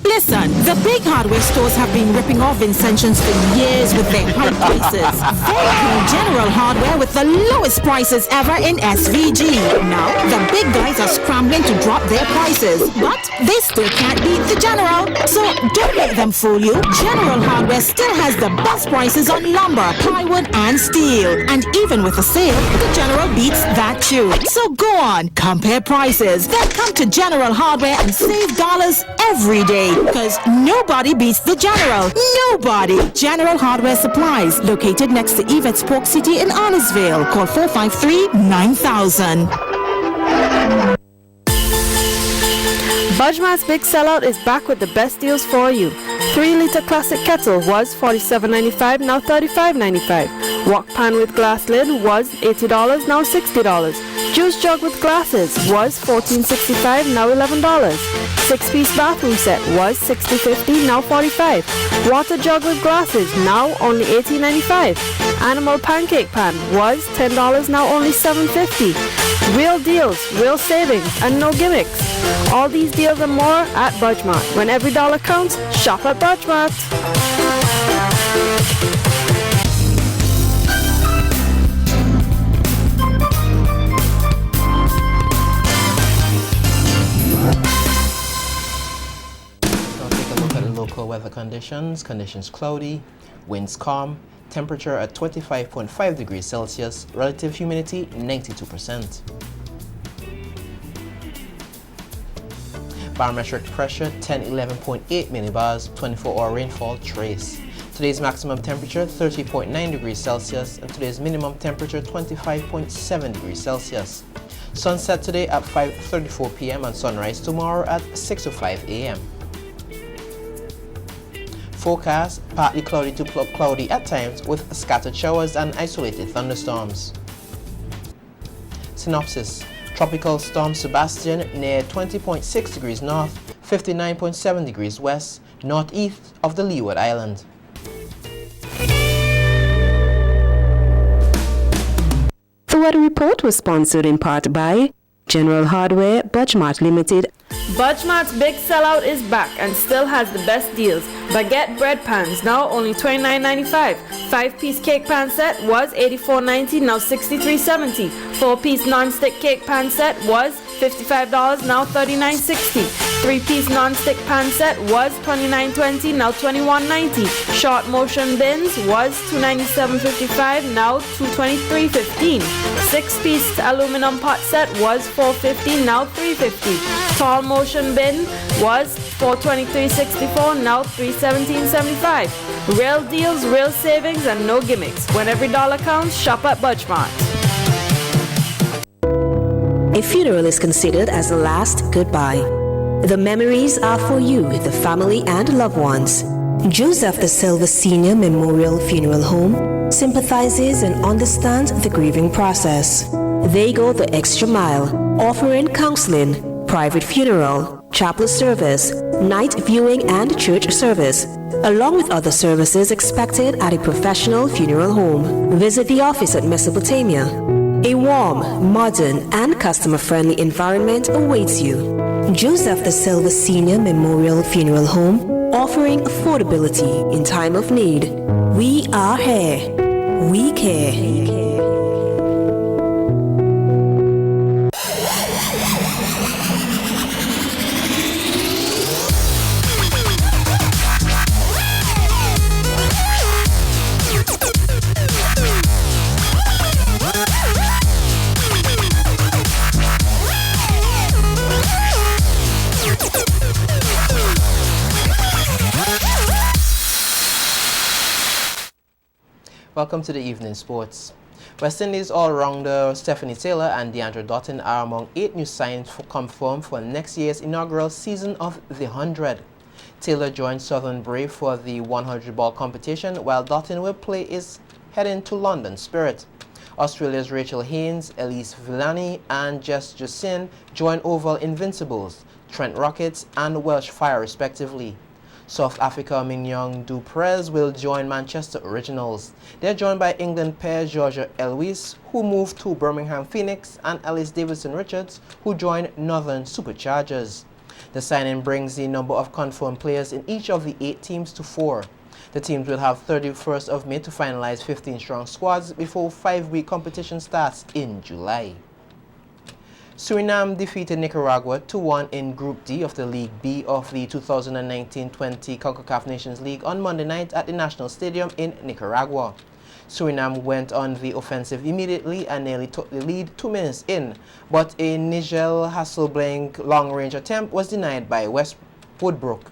Listen, the big hardware stores have been ripping off Vincentians for years with their high prices. They call General Hardware with the lowest prices ever in SVG. Now, the big guys are scrambling to drop their prices, but they still can't beat the General. So don't let them fool you. General Hardware still has the best prices on lumber, plywood, and steel. And even with a sale, the General beats that too. So go on, compare prices, then come to General Hardware and save dollars every day. Cause nobody beats the General. Nobody. General Hardware Supplies, located next to Yvette's Pork City in Arnisvale. Call 453-9000. Budgemat's Big Sellout is back with the best deals for you. 3-liter classic kettle was $47.95, now $35.95. Wok pan with glass lid was $80, now $60. Juice jug with glasses was $14.65, now $11. 6-piece bathroom set was $60.50, now $45. Water jug with glasses, now only $18.95. Animal pancake pan was $10, now only $7.50. Real deals, real savings, and no gimmicks. All these deals and more at Budgemart. When every dollar counts, shop at Budgemart. Now take a look at the local weather conditions. Conditions cloudy, winds calm, temperature at 25.5 degrees Celsius, relative humidity 92%. Barometric pressure 1011.8 millibars, 24-hour rainfall trace. Today's maximum temperature 30.9 degrees Celsius and today's minimum temperature 25.7 degrees Celsius. Sunset today at 5:34 p.m. and sunrise tomorrow at 6:05 a.m. Forecast partly cloudy to cloudy at times with scattered showers and isolated thunderstorms. Synopsis. Tropical storm Sebastian near 20.6 degrees north, 59.7 degrees west, northeast of the Leeward Island. The weather report was sponsored in part by General Hardware, Budgemart Limited. Budgemart's Big Sellout is back and still has the best deals. Baguette bread pans, now only $29.95. 5-piece cake pan set was $84.90, now $63.70. 4-piece non-stick cake pan set was $55, now $39.60. 3-piece non-stick pan set was $29.20, now $21.90. Short motion bins was $297.55, now $223.15. 6-piece aluminum pot set was $4.50, now $3.50. Tall motion bin was $423.64, now $317.75. Real deals, real savings, and no gimmicks. When every dollar counts, shop at Budgemart. A funeral is considered as the last goodbye. The memories are for you, the family and loved ones. Joseph the Silva Senior Memorial Funeral Home sympathizes and understands the grieving process. They go the extra mile, offering counseling, private funeral, chapel service, night viewing and church service, along with other services expected at a professional funeral home. Visit the office at Mesopotamia. A warm, modern, and customer-friendly environment awaits you. Joseph the Silva Senior Memorial Funeral Home, offering affordability in time of need. We are here. We care. Welcome to the evening sports. West Indies all-rounder Stephanie Taylor and DeAndre Doughton are among 8 new signs confirmed for next year's inaugural season of the 100. Taylor joined Southern Brave for the 100-ball competition, while Doughton will play is heading to London Spirit. Australia's Rachel Haynes, Elise Villani, and Jess Jussin join Oval Invincibles, Trent Rockets, and Welsh Fire respectively. South Africa Mignon du Perez will join Manchester Originals. They're joined by England pair Georgia Elwes, who moved to Birmingham Phoenix, and Alice Davidson-Richards, who joined Northern Superchargers. The signing brings the number of confirmed players in each of the 8 teams to 4. The teams will have 31st of May to finalize 15-strong squads before 5-week competition starts in July. Suriname defeated Nicaragua 2-1 in Group D of the League B of the 2019-20 CONCACAF Nations League on Monday night at the National Stadium in Nicaragua. Suriname went on the offensive immediately and nearly took the lead 2 minutes in, but a Nigel Hasselblanc long-range attempt was denied by West Woodbrook.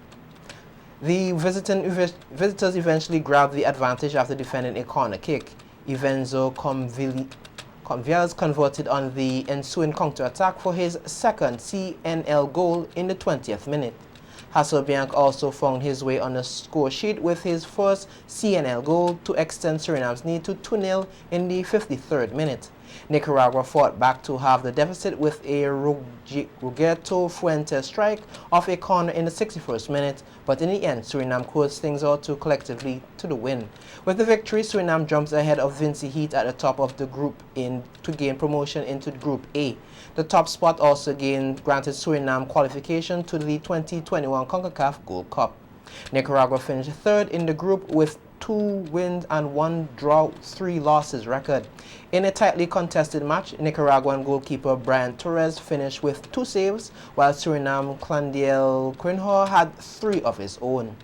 The visitors eventually grabbed the advantage after defending a corner kick. Evenzo Convias converted on the ensuing counter-attack for his second CNL goal in the 20th minute. Hasselbank also found his way on the score sheet with his first CNL goal to extend Suriname's lead to 2-0 in the 53rd minute. Nicaragua fought back to halve the deficit with a Roberto Fuentes strike off a corner in the 61st minute, but in the end, Suriname closed things out collectively to the win. With the victory, Suriname jumps ahead of Vinci Heat at the top of the group to gain promotion into Group A. The top spot also granted Suriname qualification to the 2021 CONCACAF Gold Cup. Nicaragua finished third in the group with 2 wins and 1 draw, 3 losses record. In a tightly contested match, Nicaraguan goalkeeper Brian Torres finished with 2 saves, while Suriname Clandiel Quinhor had 3 of his own.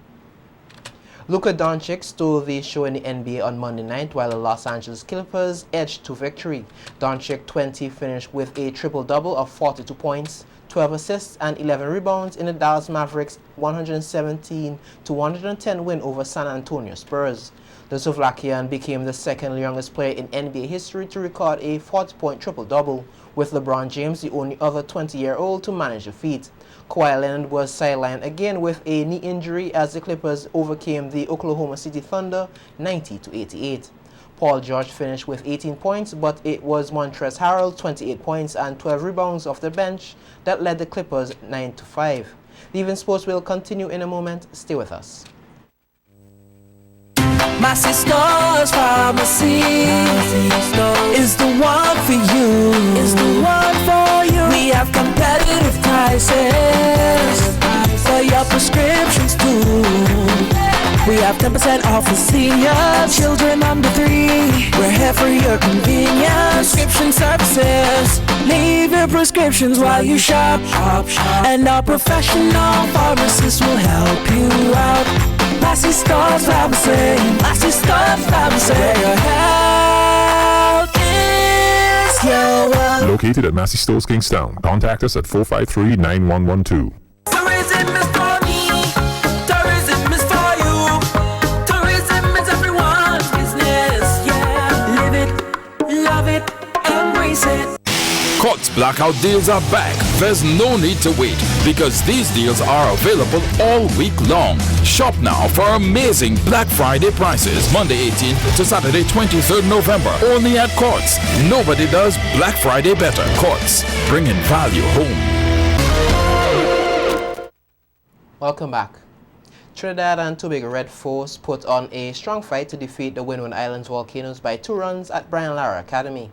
Luka Doncic stole the show in the NBA on Monday night while the Los Angeles Clippers edged to victory. Doncic 20 finished with a triple-double of 42 points, 12 assists and 11 rebounds in the Dallas Mavericks' 117-110 win over San Antonio Spurs. The Slovakian became the second youngest player in NBA history to record a 40-point triple-double, with LeBron James the only other 20-year-old to manage the feat. Kawhi Leonard was sidelined again with a knee injury as the Clippers overcame the Oklahoma City Thunder 90-88. Paul George finished with 18 points, but it was Montrezl Harrell 28 points and 12 rebounds off the bench that led the Clippers 9-5. The Even Sports will continue in a moment. Stay with us. My sister's pharmacy is the one for you. Is the one for you. We have competitive prices for your prescriptions too. We have 10% off for seniors, children under 3. We're here for your convenience. Prescription services. Leave your prescriptions while you shop. And our professional pharmacists will help you out. Massey Stores Pharmacy. Massey Stores Pharmacy. Where your health is your wealth. Located at Massey Stores, Kingstown. Contact us at 453-9112. Tourism is for me. Tourism is for you. Tourism is everyone's business. Yeah. Live it, love it, embrace it. Courts Blackout deals are back. There's no need to wait because these deals are available all week long. Shop now for amazing Black Friday prices. Monday 18th to Saturday 23rd November. Only at Courts. Nobody does Black Friday better. Courts, bringing value home. Welcome back. Trinidad and Tobago Red Force put on a strong fight to defeat the Windward Islands Volcanoes by 2 runs at Brian Lara Academy.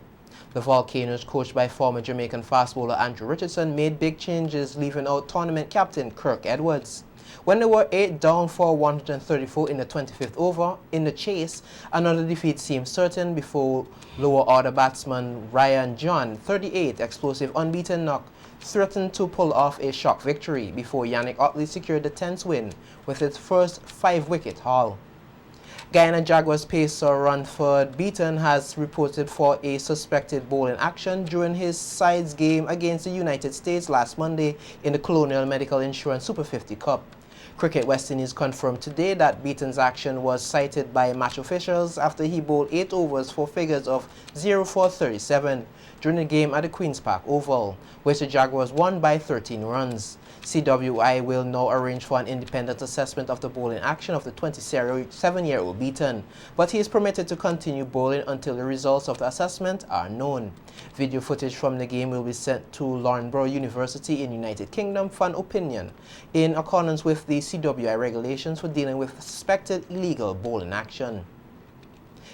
The Volcanoes, coached by former Jamaican fast bowler Andrew Richardson, made big changes, leaving out tournament captain Kirk Edwards. When they were 8 down for 134 in the 25th over in the chase, another defeat seemed certain before lower order batsman Ryan John, 38, explosive unbeaten knock, threatened to pull off a shock victory before Yannick Otley secured the 10th win with its first 5-wicket haul. Guyana Jaguars pacer Ranford Beaton has reported for a suspected bowling action during his side's game against the United States last Monday in the Colonial Medical Insurance Super 50 Cup. Cricket West Indies confirmed today that Beaton's action was cited by match officials after he bowled 8 overs for figures of 0 for 37 during the game at the Queen's Park Oval, which the Jaguars won by 13 runs. CWI will now arrange for an independent assessment of the bowling action of the 27-year-old Beaton, but he is permitted to continue bowling until the results of the assessment are known. Video footage from the game will be sent to Loughborough University in United Kingdom for an opinion, in accordance with the CWI regulations for dealing with suspected illegal bowling action.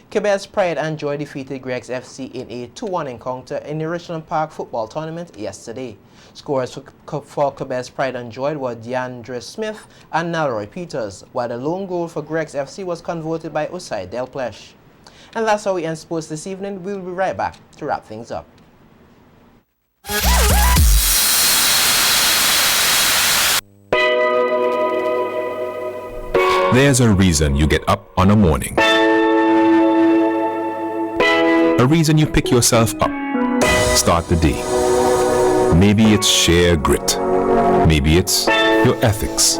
Cannabis Pride and Joy defeated Greg's FC in a 2-1 encounter in the Richland Park football tournament yesterday. Scorers for Cannabis Pride and Joy were DeAndre Smith and Nalroy Peters, while the lone goal for Greg's FC was converted by Usai Delplesh. And that's how we end sports this evening. We'll be right back to wrap things up. There's a reason you get up on a morning. A reason you pick yourself up, start the day. Maybe it's sheer grit. Maybe it's your ethics.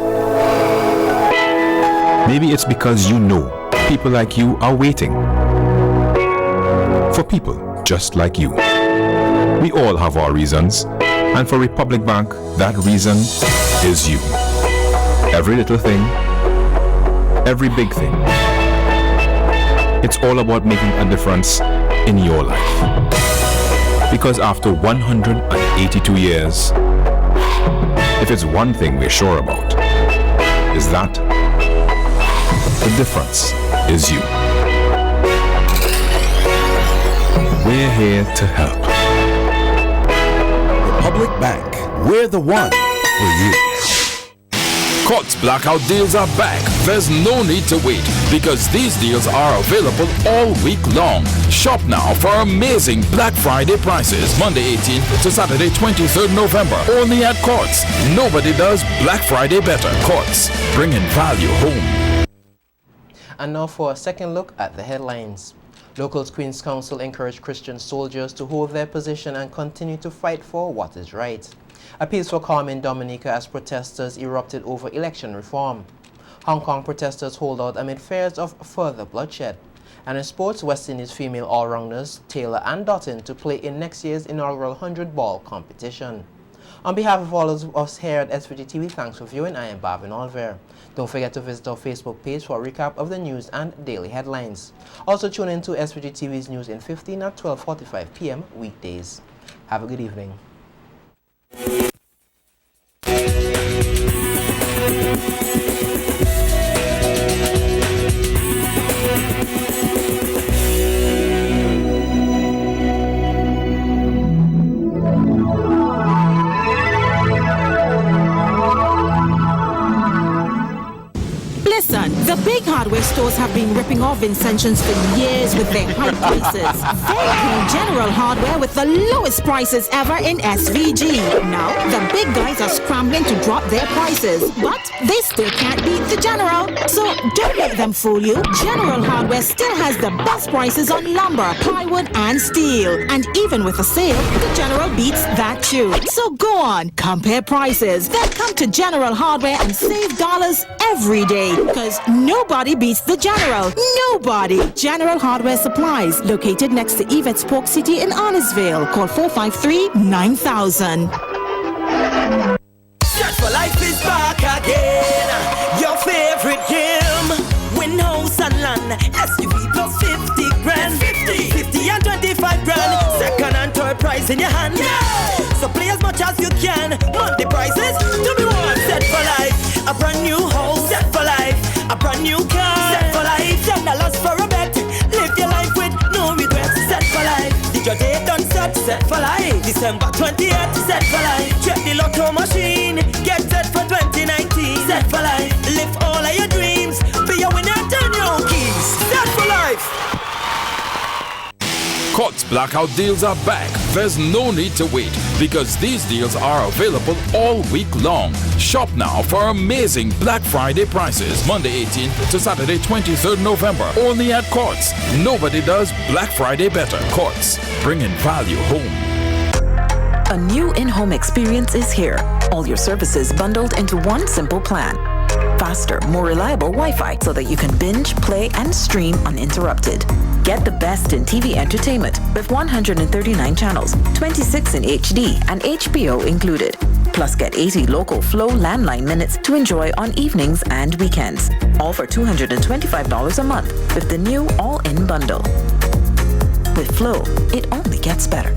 Maybe it's because you know people like you are waiting for people just like you. We all have our reasons, and for Republic Bank, that reason is you. Every little thing, every big thing. It's all about making a difference in your life. Because after 182 years, if it's one thing we're sure about, is that the difference is you. We're here to help. Republic Bank, we're the one for you. Courts blackout deals are back. There's no need to wait because these deals are available all week long. Shop now for amazing Black Friday prices Monday 18th to Saturday 23rd November. Only at Courts. Nobody does Black Friday better. Courts, bringing value home. And now for a second look at the headlines. Locals Queen's Council encouraged Christian soldiers to hold their position and continue to fight for what is right. A peaceful calm in Dominica as protesters erupted over election reform. Hong Kong protesters hold out amid fears of further bloodshed. And in sports, West Indies female all-rounders Taylor and Dotton to play in next year's inaugural 100-ball competition. On behalf of all of us here at SVG-TV, thanks for viewing. I am Bavin Olver. Don't forget to visit our Facebook page for a recap of the news and daily headlines. Also tune in to SVG-TV's News in 15 at 12:45 p.m. weekdays. Have a good evening. Listen, the big hardware stores have been ripping off Vincentions for years with their high prices. They call General Hardware with the lowest prices ever in SVG. Now, the big guys are scrambling to drop their prices, but they still can't beat the General. So don't let them fool you. General Hardware still has the best prices on lumber, plywood, and steel. And even with a sale, the General beats that too. So go on, compare prices. Then come to General Hardware and save dollars every day. Because nobody beats the General. Nobody. General Hardware Supplies, located next to Yvette's Pork City in Arnesville. Call 453-9000. Set for Life is back again. Your favorite game. Win house and land. SUV plus 50 grand. 50 and 25 grand. Second and third prize in your hand. Yeah. So play as much as you can. Monthly prices to be won. Set for Life. A brand new house. Set for Life. A brand new car. Set for Life. $10 for a bet. Live your life with no regrets. Set for Life. Did your day done set? Set for Life. December 28th. Set for Life. Check the lotto machine. Get set for 2019. Set for Life. Live all of your dreams. Be a winner, turn your own keys. Set for Life. Courts blackout deals are back. There's no need to wait because these deals are available all week long. Shop now for amazing Black Friday prices Monday 18th to Saturday 23rd November. Only at Courts. Nobody does Black Friday better. Courts, bringing value home. A new in-home experience is here. All your services bundled into one simple plan. Faster, more reliable Wi-Fi so that you can binge, play, and stream uninterrupted. Get the best in TV entertainment with 139 channels, 26 in HD, and HBO included. Plus get 80 local Flow landline minutes to enjoy on evenings and weekends. All for $225 a month with the new all-in bundle. With Flow, it only gets better.